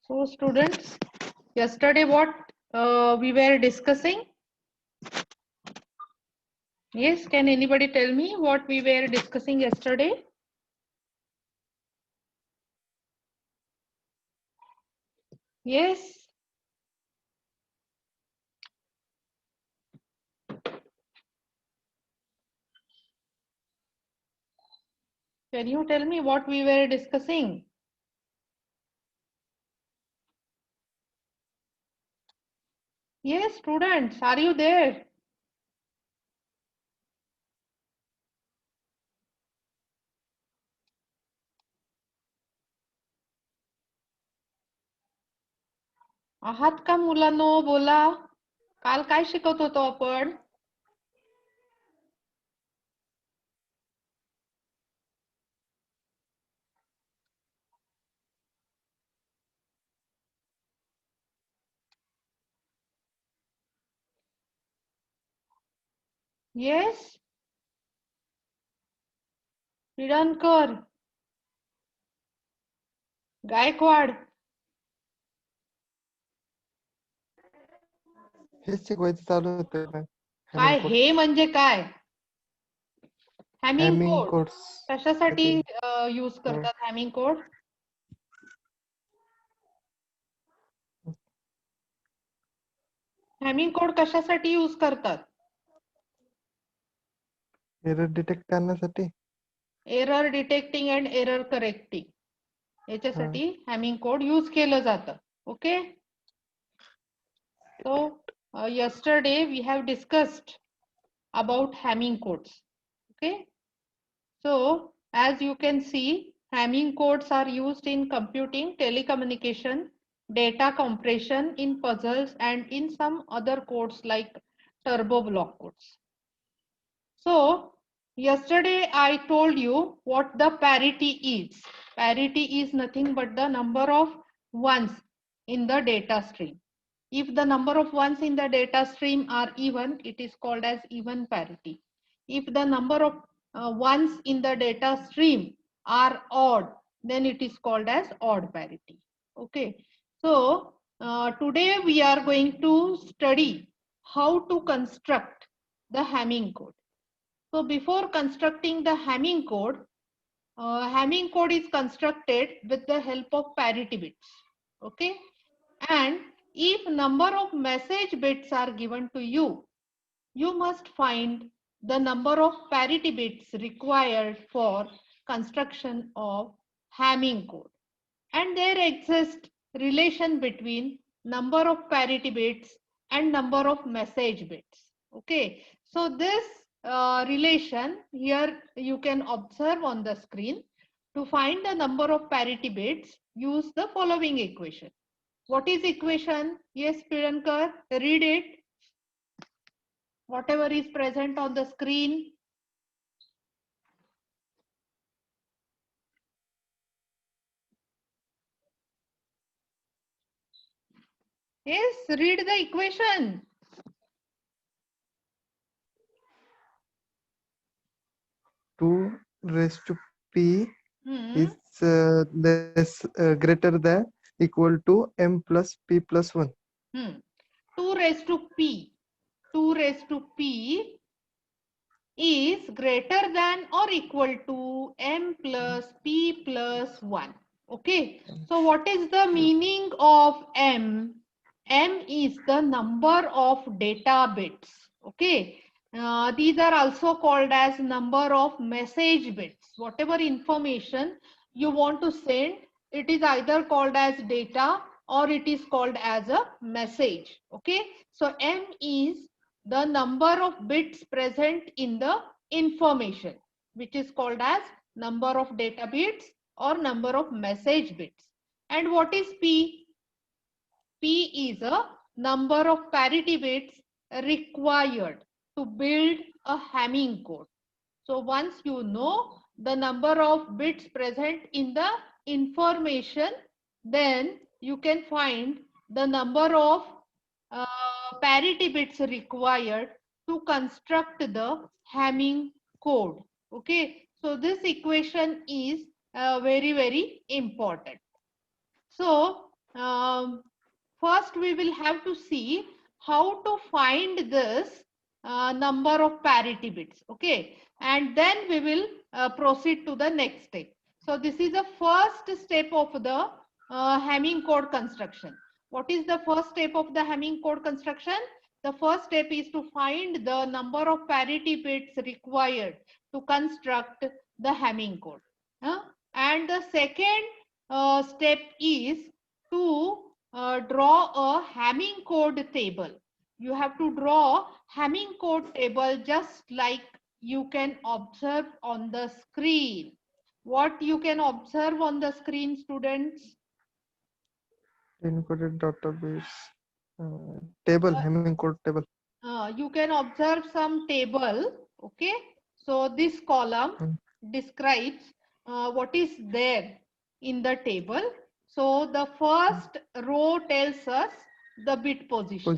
So students, yesterday what we were discussing? Yes, can anybody tell me what we were discussing yesterday? Yes. Can you tell me what we were discussing? Yes, students, are you there? आहात का मुलांनो बोला. काल काय शिकवत होतो आपण? Yes, Pilankar, Gaikwad. हेच शिकवायचं चालू होतं ना. काय हे म्हणजे काय? हॅमिंग हॅमिंग कोड कोड्स कशासाठी यूज करतात हॅमिंग कोड? हॅमिंग कोड कशासाठी यूज करतात? एरर डिटेक्ट करण्यासाठी. Error detecting and error correcting याच्यासाठी हॅमिंग कोड यूज केलं जातं. Okay. So yesterday we have discussed about Hamming codes. Okay. So as you can see, Hamming codes are used in computing, telecommunication, data compression, in puzzles, and in some other codes like turbo block codes. So yesterday I told you what the parity is. Parity is nothing but the number of ones in the data stream. If the number of ones in the data stream are even, it is called as even parity. If the number of ones in the data stream are odd, then it is called as odd parity. Okay. So today we are going to study how to construct the Hamming code. So before constructing the Hamming code is constructed with the help of parity bits. Okay. And if number of message bits are given to you, you must find the number of parity bits required for construction of Hamming code. And there exists relation between number of parity bits and number of message bits. Okay, so this relation here you can observe on the screen. To find the number of parity bits, use the following equation. What is equation? Yes, Pirankar, read it. Whatever is present on the screen. Yes, read the equation. 2 raised to p is greater than equal to m plus p plus 1. 2 raised to p. 2 raised to p is greater than or equal to m plus p plus 1. Okay. So what is the meaning of m? M is the number of data bits. Okay. These are also called as number of message bits. Whatever information you want to send, it is either called as data or it is called as a message. Okay. So M is the number of bits present in the information, which is called as number of data bits or number of message bits. And what is P? P is a number of parity bits required to build a Hamming code. So once you know the number of bits present in the information, then you can find the number of parity bits required to construct the Hamming code. Okay, so this equation is very important. So first we will have to see how to find this number of parity bits. Okay, and then we will proceed to the next step. So this is the first step of the Hamming code construction. What is the first step of the Hamming code construction? The first step is to find the number of parity bits required to construct the Hamming code. And the second step is to draw a Hamming code table. You have to draw Hamming code table just like you can observe on the screen. What you can observe on the screen, students? Encoded database table, Hamming code table. You can observe some table. Okay, so this column describes what is there in the table. So the first row tells us the bit position.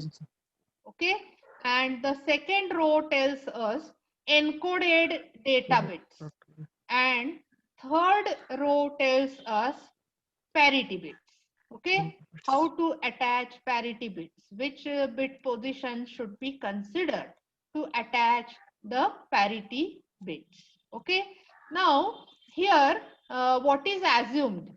Okay, and the second row tells us encoded data bits, and third row tells us parity bits. Okay, how to attach parity bits, which bit position should be considered to attach the parity bits. Okay, now here what is assumed?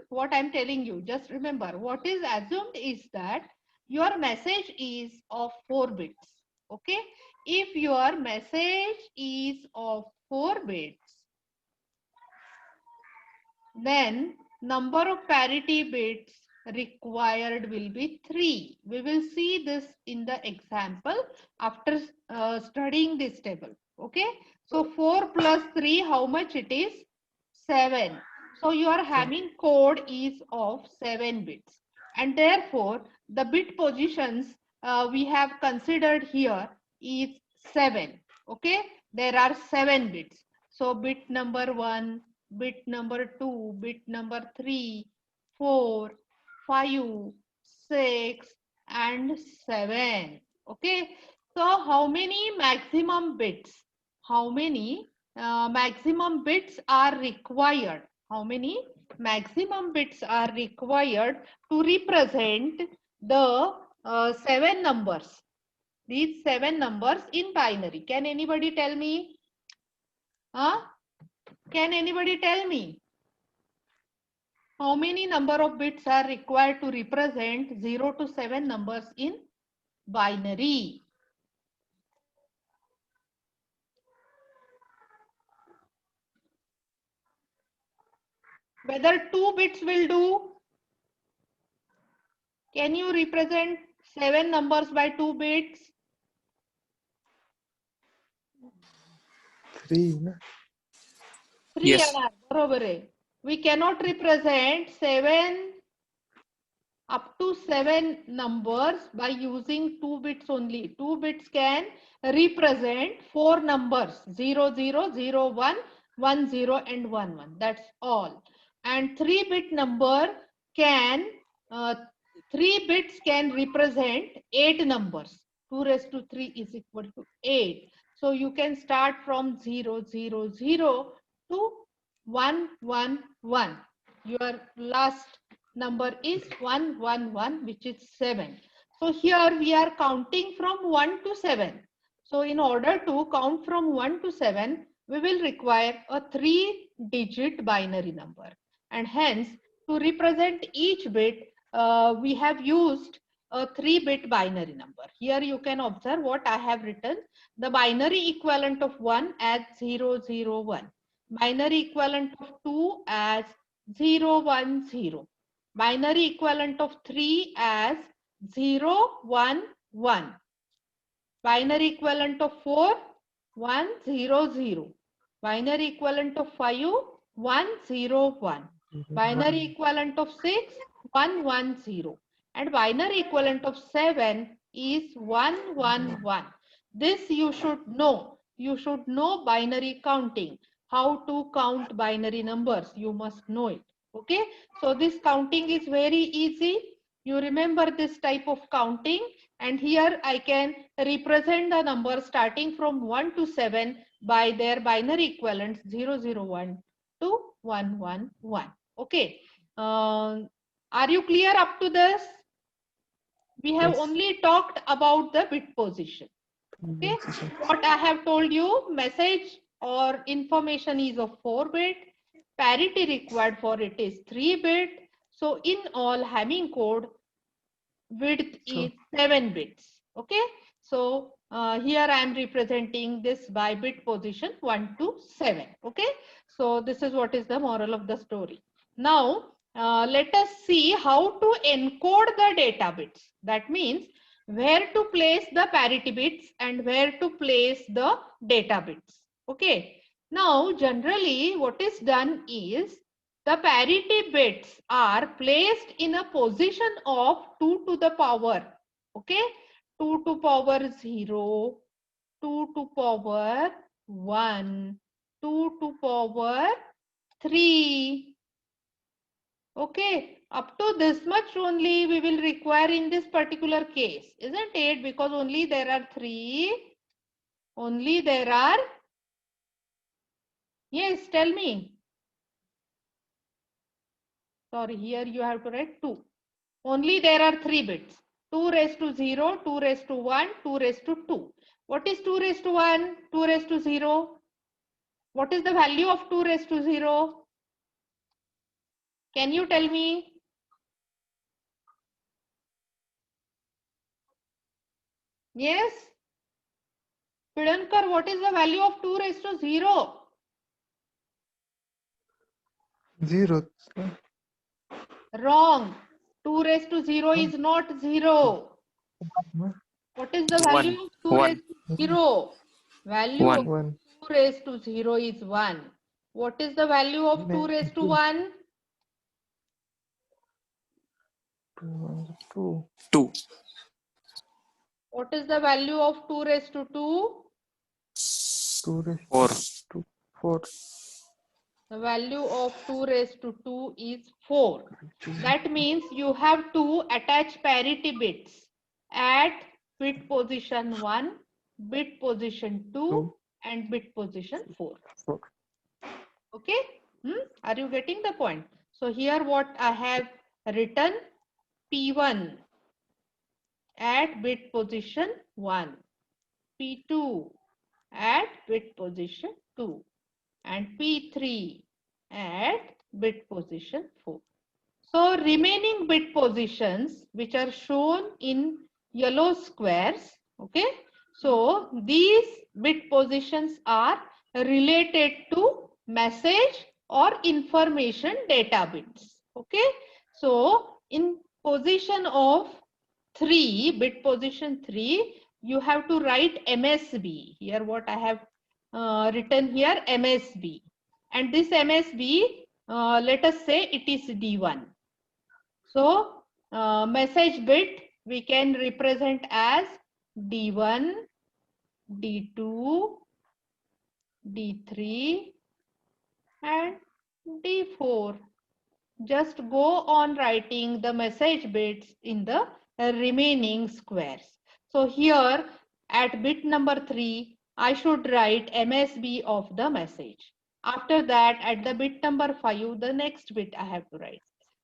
What I'm telling you, just remember what is assumed is that your message is of 4 bits. Okay, if your message is of 4 bits, then number of parity bits required will be 3. We will see this in the example after studying this table. Okay, so 4 plus 3, how much it is? 7. So your Hamming code is of 7 bits, and therefore the bit positions we have considered here is 7. Okay, there are 7 bits. So bit number 1, bit number 2, bit number 3, 4, 5, 6, and 7. Okay, so how many maximum bits? How many maximum bits are required? How many maximum bits are required to represent the 7 numbers? These 7 numbers in binary. Can anybody tell me? Can anybody tell me? How many number of bits are required to represent 0 to 7 numbers in binary? Whether 2 bits will do? Can you represent 7 numbers by 2 bits? 3. 3 Yes. बरोबर आहे. We cannot represent 7 up to 7 numbers by using 2 bits only. 2 bits can represent 4 numbers 0, 0, 0, 1, 1, 0 and 1, 1. That's all. And 3 bit number can 3 bits can represent 8 numbers. 2 raised to 3 is equal to 8. So you can start from 0, 0, 0 to 1, 1, 1. Your last number is 1, 1, 1, which is 7. So here we are counting from 1 to 7. So in order to count from 1 to 7, we will require a 3-digit binary number. And hence, to represent each bit, we have used a 3-bit binary number. Here you can observe what I have written. The binary equivalent of 1 as 0, 0, 1. Binary equivalent of 2 as 0, 1, 0. Binary equivalent of 3 as 0, 1, 1. Binary equivalent of 4, 1, 0, 0. Binary equivalent of 5, 1, 0, 1. Binary equivalent of 6, 1, 1, 0. And binary equivalent of 7 is 1, 1, 1. This you should know. You should know binary counting. How to count binary numbers. You must know it. Okay. So this counting is very easy. You remember this type of counting. And here I can represent the number starting from 1 to 7 by their binary equivalents 0, 0, 1 to 1, 1, 1. Okay. Are you clear up to this? We have Yes. only talked about the bit position. Okay, what I have told you, message or information is of 4-bit, parity required for it is 3-bit. So in all, Hamming code width is 7 bits. Okay, so here I am representing this by bit position 1 to 7. Okay, so this is what is the moral of the story. Now let us see how to encode the data bits. That means where to place the parity bits and where to place the data bits. Okay, now generally what is done is the parity bits are placed in a position of 2 to the power, okay, 2 to power 0, 2 to power 1, 2 to power 3. Okay, up to this much only we will require in this particular case, isn't it? Because only there are 3, only there are, yes, tell me. Sorry, here you have to write 2. Only there are 3 bits. 2 raised to 0, 2 raised to 1, 2 raised to 2. What is 2 raised to 1, 2 raised to 0? What is the value of 2 raised to 0? Can you tell me? Yes? Pidankar, what is the value of 2 raised to 0? 0. Wrong. 2 raised to 0 is not 0. What is the value of 2 raised to 0? Value of 1. 2 raised to 0 is 1. What is the value of 2 raised to 1? 2. 2. What is the value of 2 raised to 2? 2 raised 4. to 4. The value of 2 raised to 2 is 4. That means you have to attach parity bits at bit position 1, bit position 2, and bit position 4. 4. Okay? Are you getting the point? So here what I have written, P1 at bit position 1, P2 at bit position 2, and P3 at bit position 4. So remaining bit positions which are shown in yellow squares, okay, so these bit positions are related to message or information data bits. Okay, so in position of 3, bit position 3, you have to write MSB. Here what I have written here, MSB, and this MSB, let us say it is D1. So message bit we can represent as D1, D2, D3 and D4. Just go on writing the message bits in the remaining squares. So here at bit number 3, I should write MSB of the message. After that, at the bit number 5, the next bit I have to write.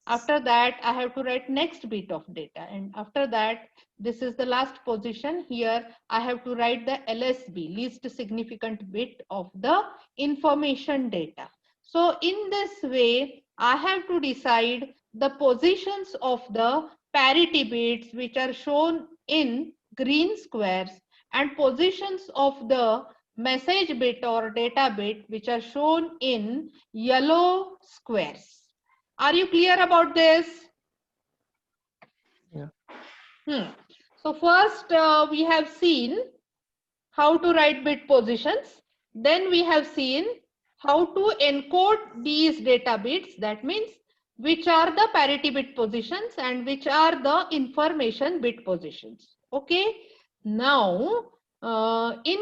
After that, I have to write next bit of data. And after that, this is the last position. Here, I have to write the LSB, least significant bit of the information data. So in this way, I have to decide the positions of the parity bits which are shown in green squares and positions of the message bit or data bit which are shown in yellow squares. Are you clear about this? Yeah. So first we have seen how to write bit positions. Then we have seen how to encode these data bits. That means which are the parity bit positions and which are the information bit positions. Okay. Now in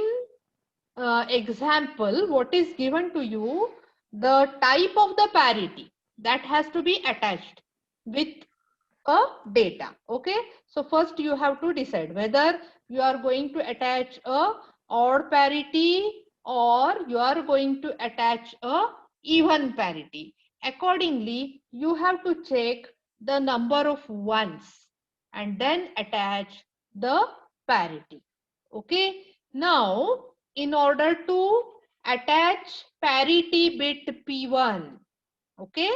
example, what is given to you, the type of the parity that has to be attached with a data. Okay, so first you have to decide whether you are going to attach a odd parity or you are going to attach a even parity. Accordingly, you have to check the number of ones and then attach the parity. Okay. Now, in order to attach parity bit P1, okay,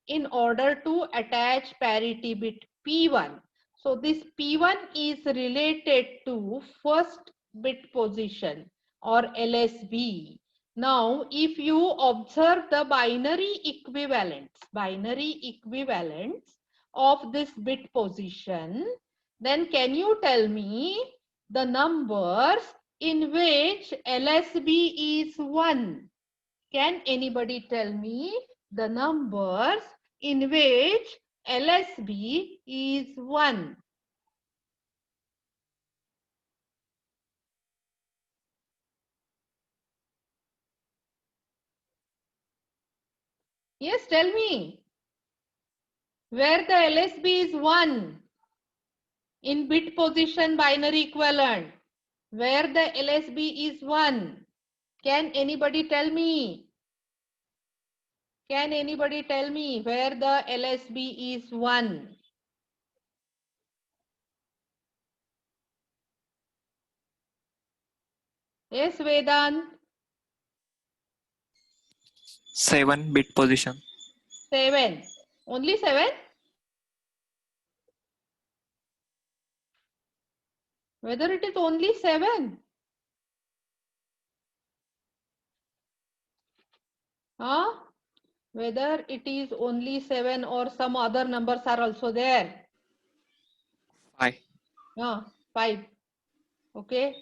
in order to attach parity bit P1, so this P1 is related to first bit position or LSB. Now, if you observe the binary equivalents of this bit position, then can you tell me the numbers in which LSB is 1? Can anybody tell me the numbers in which LSB is 1? Yes, tell me. Where the LSB is 1 in bit position binary equivalent. Where the LSB is 1. Can anybody tell me? Can anybody tell me where the LSB is 1? Yes, Vedant. 7 bit position. 7. Only 7? Whether it is only 7? Huh? Whether it is only 7 or some other numbers are also there. 5. 5. Okay.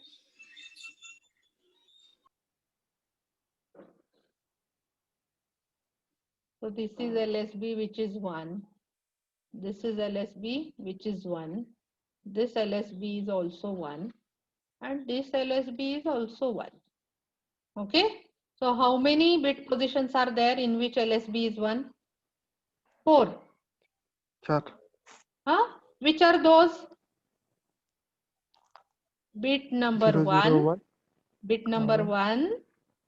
So this is LSB which is 1. This is LSB which is 1. This LSB is also 1. And this LSB is also 1. Okay. So how many bit positions are there in which LSB is 1? 4. 4. Which are those? Bit number 0, 1, 0, 1. bit number 1,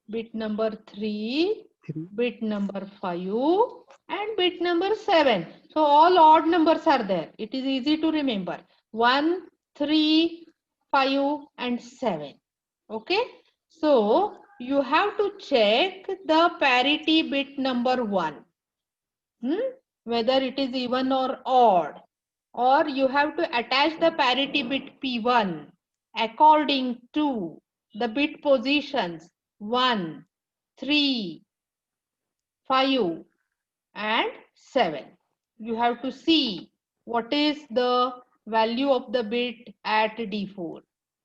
bit number 3, 3. bit number 5, and bit number 7. So all odd numbers are there. It is easy to remember. 1, 3, 5, and 7. Okay. So you have to check the parity bit number 1. Whether it is even or odd. Or you have to attach the parity bit P1 according to the bit positions 1, 3, 5, and 7. You have to see what is the value of the bit at D4.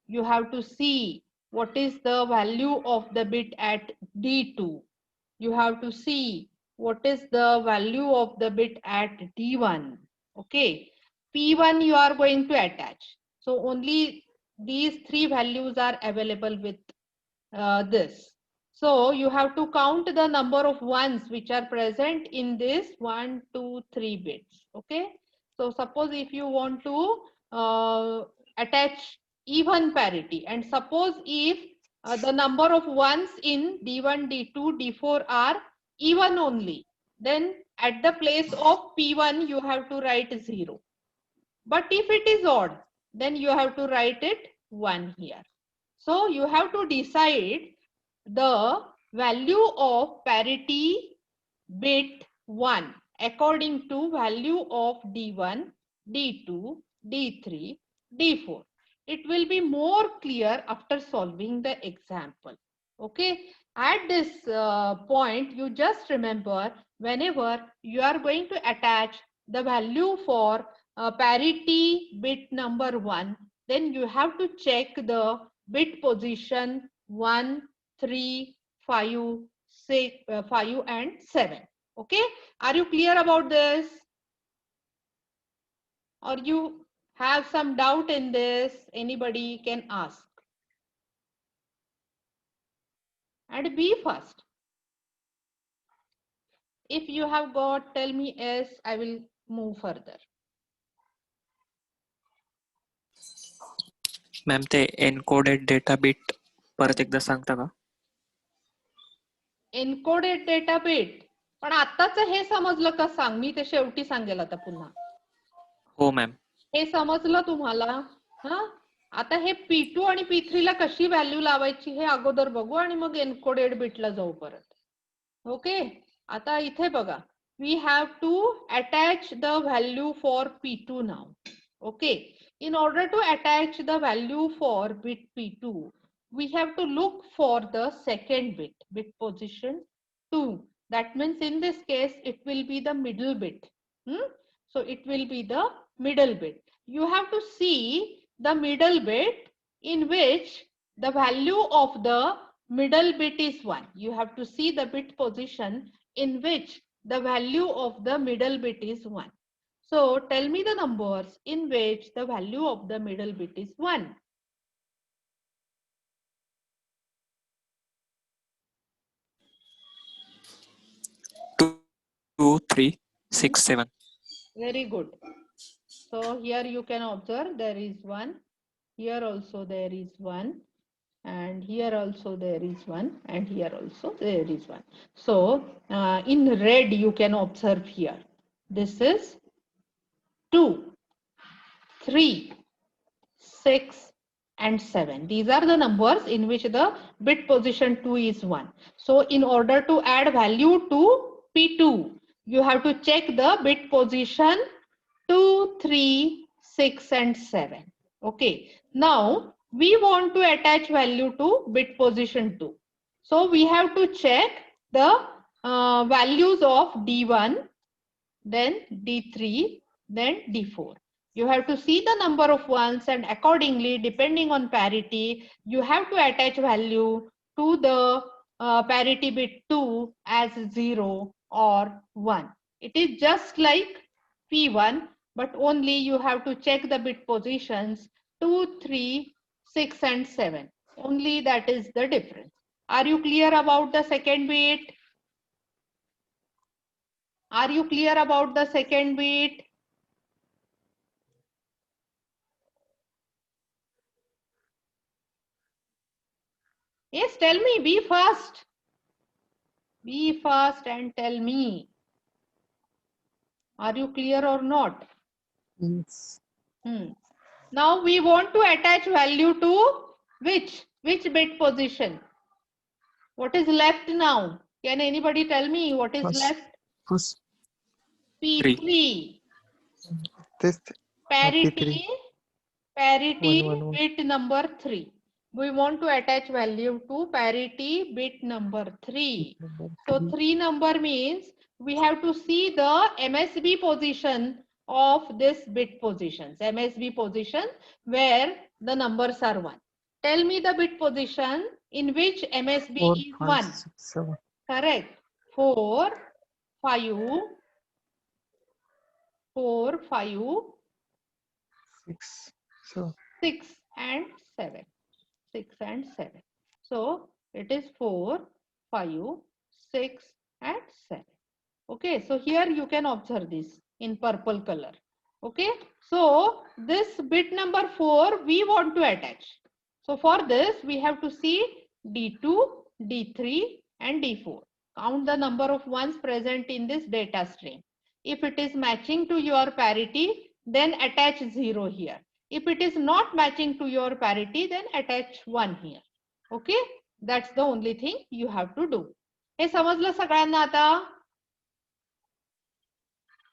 You have to see what is the value of the bit at D2. You have to see what is the value of the bit at D1. Okay. P1 you are going to attach. So only these 3 values are available with this. So you have to count the number of ones which are present in this 1, 2, 3 bits. Okay. So suppose if you want to attach even parity, and suppose if the number of ones in D1, D2, D4 are even only, then at the place of P1 you have to write 0. But if it is odd, then you have to write it 1 here. So you have to decide the value of parity bit 1 according to value of D1, D2, D3, D4. It will be more clear after solving the example. Okay. At this point, you just remember whenever you are going to attach the value for parity bit number 1, then you have to check the bit position 1, 3, 5, 6, 5 and 7. Okay. Are you clear about this? Or you have some doubt in this? Anybody can ask. And be fast. If you have got, tell me yes, I will move further. Ma'am ते encoded data bit परत एकदा सांगता का? Encoded data bit. पण आताच हे समजलं का सांग, मी ते शेवटी सांगेल आता पुन्हा. हो मॅम. हे समजलं तुम्हाला? हा, आता हे P2 आणि P3 ला कशी व्हॅल्यू लावायची हे अगोदर बघू आणि मग एन्कोडेड बिटला जाऊ परत. ओके, आता इथे बघा, we have to attach the value for P2 नाव. Okay, in order to attach the value for bit P2, we have to look for the second bit position 2. That means in this case it will be the middle bit. So it will be the middle bit. You have to see the middle bit in which the value of the middle bit is 1. You have to see the bit position in which the value of the middle bit is 1. So tell me the numbers in which the value of the middle bit is 1. Two, 3, 6, 7. Very good. So here you can observe there is 1. Here also there is 1. And here also there is 1. And here also there is 1. So in red you can observe here. This is 2, 3, 6, and 7. These are the numbers in which the bit position 2 is 1. So in order to add value to P2, you have to check the bit position 2, 3, 6, and 7. Okay. Now we want to attach value to bit position 2. So we have to check the values of D1, then D3, then D4. You have to see the number of ones, and accordingly, depending on parity, you have to attach value to the parity bit 2 as 0 or 1. It is just like P1, but only you have to check the bit positions 2, 3, 6, and 7. Only that is the difference. Are you clear about the second bit? Are you clear about the second bit? Yes, tell me, be fast. Be fast and tell me. Are you clear or not? Yes. Now we want to attach value to which bit position? What is left now? Can anybody tell me what is left? First, P3. this Parity, P3. 1, 1, 1. bit number 3. We want to attach value to parity bit number 3. So 3 number means we have to see the MSB position of this bit positions. MSB position where the numbers are 1. Tell me the bit position in which MSB 4, is 5, 1. 6, 7. Correct. 4, 5, 4, 5, 6, 7. 6 and 7. 6 and 7. So it is 4, 5, 6 and 7. Okay, so here you can observe this in purple color. Okay, so this bit number 4 we want to attach. So for this we have to see D2, D3 and D4. Count the number of ones present in this data stream. If it is matching to your parity, then attach 0 here. If it is not matching to your parity, then attach 1 here. Okay, that's the only thing you have to do. हे समजलं सगळ्यांना आता?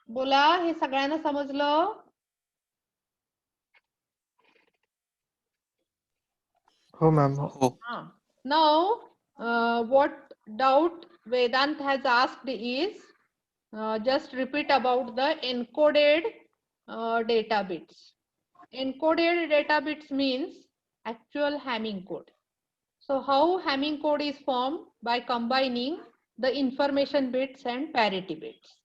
बोला, हे सगळ्यांना समजलं? Oh, ma'am. हो. Now, what doubt Vedant has asked is, just repeat about the encoded data bits. Encoded data bits means actual Hamming code. So how Hamming code is formed? By combining the information bits and parity bits.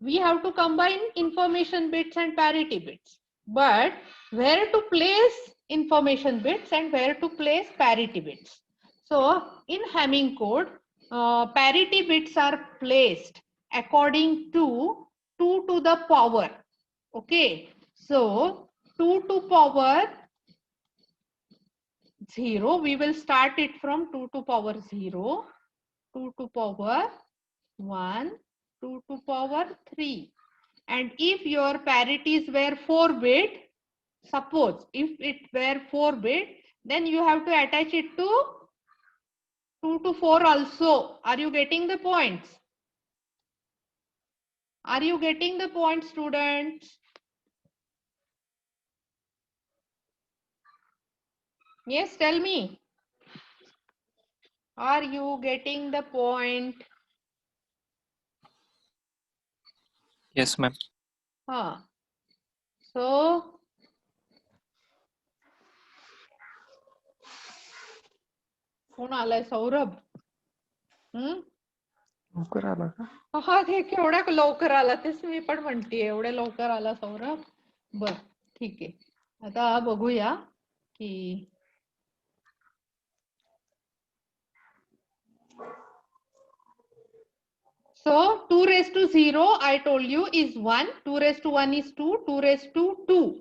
We have to combine information bits and parity bits. But where to place information bits and where to place parity bits? So in Hamming code, parity bits are placed according to 2 to the power. Okay, so 2 to power 0, we will start it from 2 to power 0, 2 to power 1, 2 to power 3. and if your parities were 4-bit, suppose if it were 4-bit, then you have to attach it to 2 to 4 also. Are you getting the points? Are you getting the point, students? Yes, tell me. Are you getting the point? Yes, ma'am. So, कोण आलाय सौरभ? लवकर आला का? हा ते केवढ्या लवकर आला तेच मी पण म्हणते एवढ्या लवकर आला सौरभ. बर ठीक आहे. आता बघूया की so 2 raised to 0 I told you is 1, 2 raised to 1 is 2, 2 raised to 2.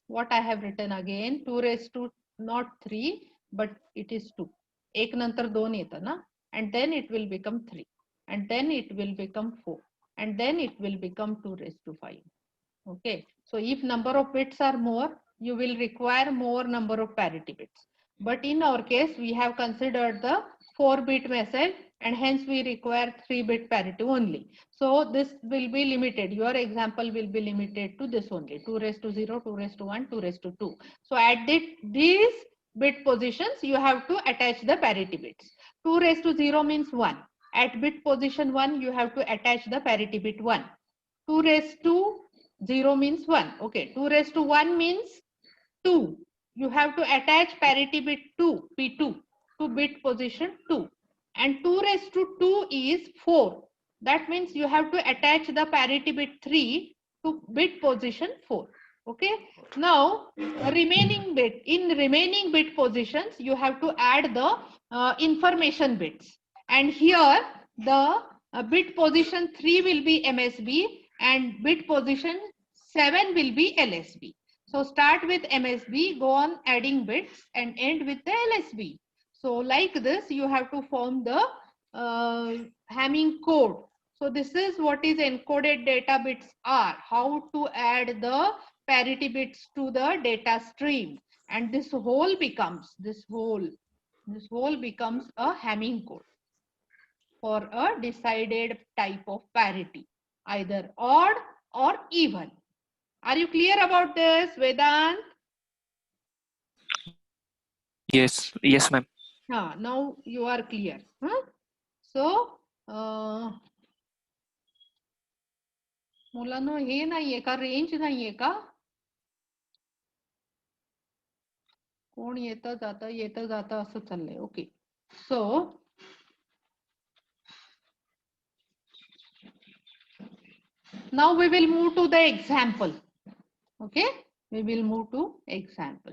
What I have written again, 2 raised to not 3 but it is 2. एक नंतर 2 येतं ना, and then it will become 3 and then it will become 4 and then it will become 2 raised to 5. Okay, so if number of bits are more, you will require more number of parity bits. But in our case, we have considered the 4-bit method and hence we require 3-bit parity only. So this will be limited. Your example will be limited to this only, 2 raised to 0, 2 raised to 1, 2 raised to 2. So at these bit positions, you have to attach the parity bits. 2 raised to 0 means 1. At bit position 1, you have to attach the parity bit 1. 2 raised to 0 means 1. Okay, 2 raised to 1 means 2. You have to attach parity bit 2, P2, to bit position 2. And 2 raised to 2 is 4. That means you have to attach the parity bit 3 to bit position 4. Okay. Now, remaining bit positions, you have to add the information bits. And here, the bit position 3 will be MSB and bit position 7 will be LSB. So start with MSB, go on adding bits and end with the LSB. So like this, you have to form the Hamming code. So this is what is encoded data bits are, how to add the parity bits to the data stream. And this whole becomes a Hamming code for a decided type of parity, either odd or even. Are you clear about this, Vedant? Yes, yes, ma'am. Now you are clear. So, मुलांनो हे नाहीये का, range नाहीये का? कोण येतं जातं असं चाललंय. Okay, so now we will move to the example. Okay, we will move to example.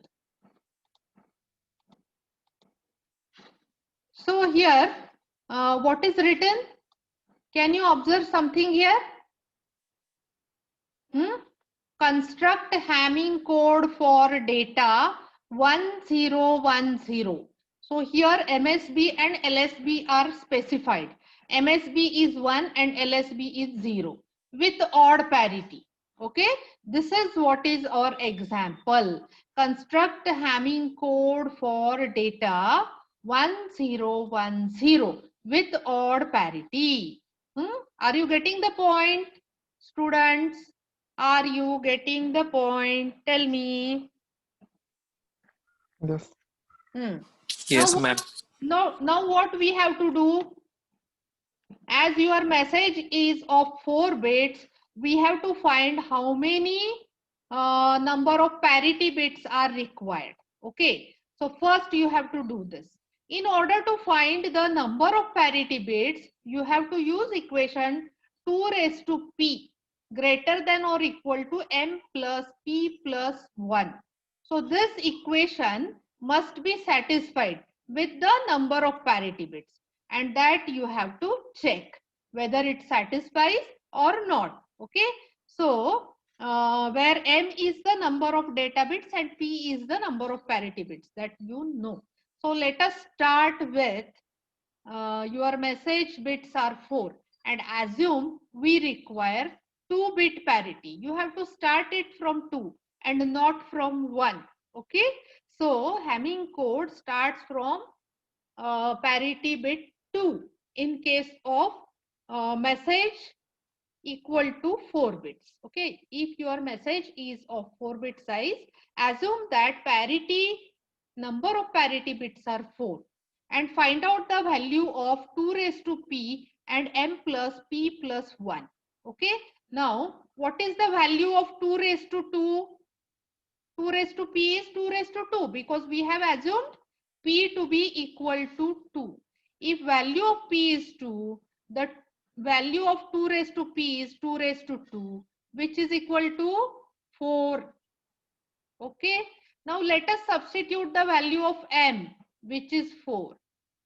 So here, what is written? Can you observe something here? Construct Hamming code for data 1010. So here MSB and LSB are specified. MSB is 1 and LSB is 0 with odd parity. Okay, this is what is our example. Construct Hamming code for data 1010 with odd parity. Are you getting the point, students? Are you getting the point? Tell me. Yes. Yes, ma'am. Now what we have to do? As your message is of 4 bits, we have to find how many number of parity bits are required. Okay. So first you have to do this. In order to find the number of parity bits, you have to use equation 2 raised to p greater than or equal to m plus p plus 1. So this equation must be satisfied with the number of parity bits, and that you have to check whether it satisfies or not. Okay, so where m is the number of data bits and p is the number of parity bits, that you know. So let us start with your message bits are 4 and assume we require 2-bit parity. You have to start it from 2 and not from 1. Okay. So Hamming code starts from parity bit 2 in case of message equal to 4 bits. Okay. If your message is of 4-bit size, assume that number of parity bits are 4 and find out the value of 2 raised to p and m plus p plus 1. Okay. Now, what is the value of 2 raised to 2? 2 raised to p is 2 raised to 2 because we have assumed p to be equal to 2. If value of p is 2, the value of 2 raised to p is 2 raised to 2, which is equal to 4. Okay. Now let us substitute the value of m, which is 4,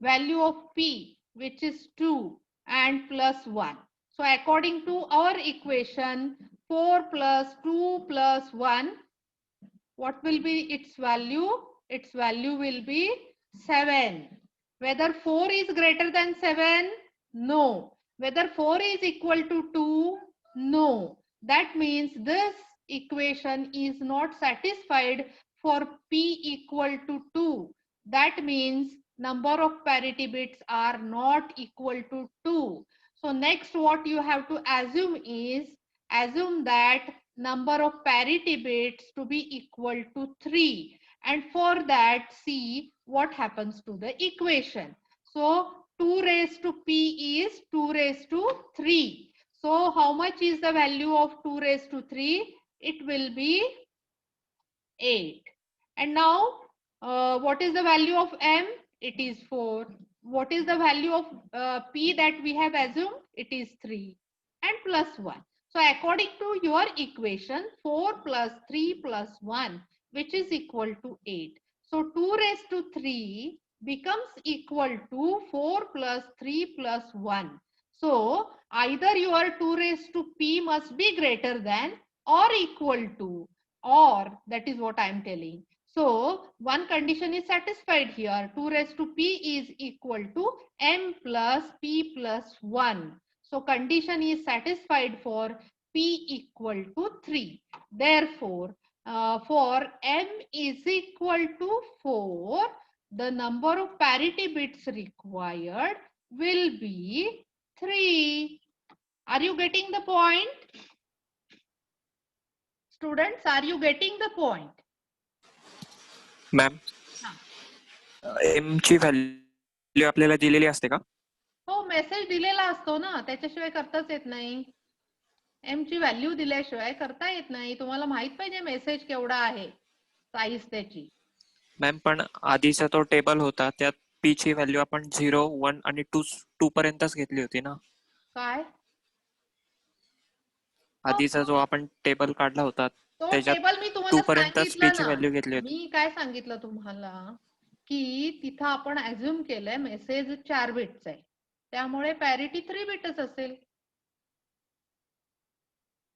value of p, which is 2, and plus 1. So according to our equation, 4 plus 2 plus 1, what will be its value? Its value will be 7. Whether 4 is greater than 7? No. Whether 4 is equal to 2? No. That means this equation is not satisfied for p equal to 2. That means number of parity bits are not equal to 2. So next what you have to assume is, assume that number of parity bits to be equal to 3, and for that see what happens to the equation. So 2 raised to p is 2 raised to 3. So how much is the value of 2 raised to 3? It will be 8. And now what is the value of m? It is 4. What is the value of p that we have assumed? It is 3 and plus 1. So according to your equation, 4 plus 3 plus 1, which is equal to 8. So 2 raised to 3 becomes equal to 4 plus 3 plus 1. So either your 2 raised to p must be greater than or equal to, or that is what I am telling. So one condition is satisfied here. 2 raised to p is equal to m plus p plus 1. So condition is satisfied for p equal to 3. Therefore, for m is equal to 4, the number of parity bits required will be 3. Are you getting the point? Students, are you getting the point? Ma'am M ची value आपल्याला दिलेली असते का? हो, message दिलेला असतो ना, त्याच्याशिवाय करताच येत नाही. एम ची व्हॅल्यू दिल्याशिवाय करता येत नाही. तुम्हाला माहित पाहिजे मेसेज केवढा आहे, साईज त्याची. मॅम पण आधीचा तो टेबल होता त्यात पी ची व्हॅल्यू आपण 0, 1 आणि 2 पर्यंतच घेतली होती ना. काय? आधीचा जो आपण टेबल काढला होता तो त्याच्यात टेबल मी 2 तुम्हाला पर्यंतच पी सांगितलं ची ना. व्हॅल्यू घेतली होती. मी काय सांगितलं तुम्हाला की तिथं आपण अज्युम केलंय मेसेज 4 बिटचा आहे, त्यामुळे पॅरिटी 3 बिटच असेल.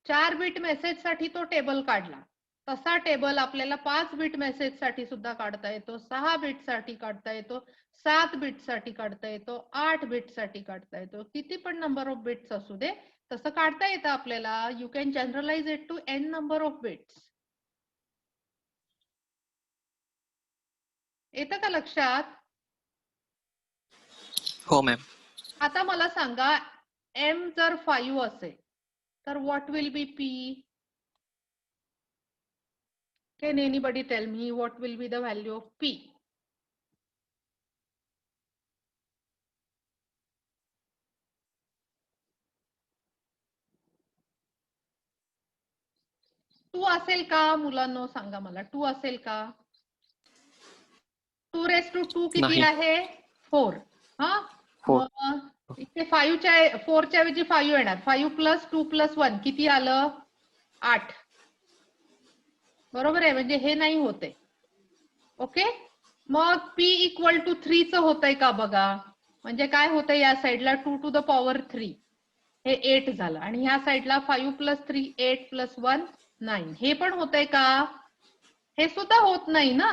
4 बिट मेसेज साठी तो टेबल काढला. तसा टेबल आपल्याला 5 बिट मेसेज साठी सुद्धा काढता येतो, 6 बिट साठी काढता येतो, 7 बिट साठी काढता येतो, 8 बिट साठी काढता येतो. किती पण नंबर ऑफ बिट्स असू दे तसं काढता येतं आपल्याला. You can generalise it to n number of bits. येतं का लक्षात? हो मॅम. आता मला सांगा, m जर 5 असेल तर what will be p? Can anybody tell me what will be the value of p? Two असेल का मुलांनो, सांगा मला, 2 असेल का? 2 रेस टू 2 किती नाही. आहे? 4. हा, 4. इथे 4 च्या ऐवजी 5 येणार. 5 प्लस 2 प्लस 1 किती आलं? 8. बरोबर आहे, म्हणजे हे नाही होते. ओके, मग p इक्वल टू 3 च होतंय का बघा. म्हणजे काय होतंय, या साईडला 2 टू द पॉवर 3 हे 8 झालं, आणि ह्या साईडला 5 प्लस 3 8 प्लस 1 9. हे पण होतंय का? हे सुद्धा होत नाही ना.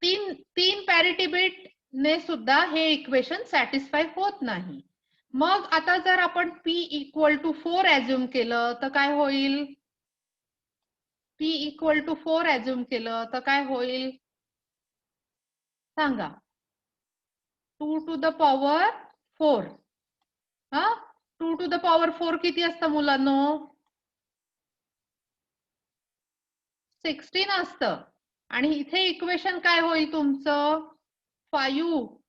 तीन पॅरिटी बिट ने सुद्धा हे इक्वेशन सॅटिस्फाय होत नाही. मग आता जर आपण p इक्वल टू 4 ऍझ्युम केलं तर काय होईल? p इक्वल टू 4 ऍझ्युम केलं तर काय होईल सांगा? 2 टू द पॉवर 4. हा 2 टू द पॉवर 4 किती असतं मुलांनो? 16 असतं. आणि इथे इक्वेशन काय होईल तुमचं? 5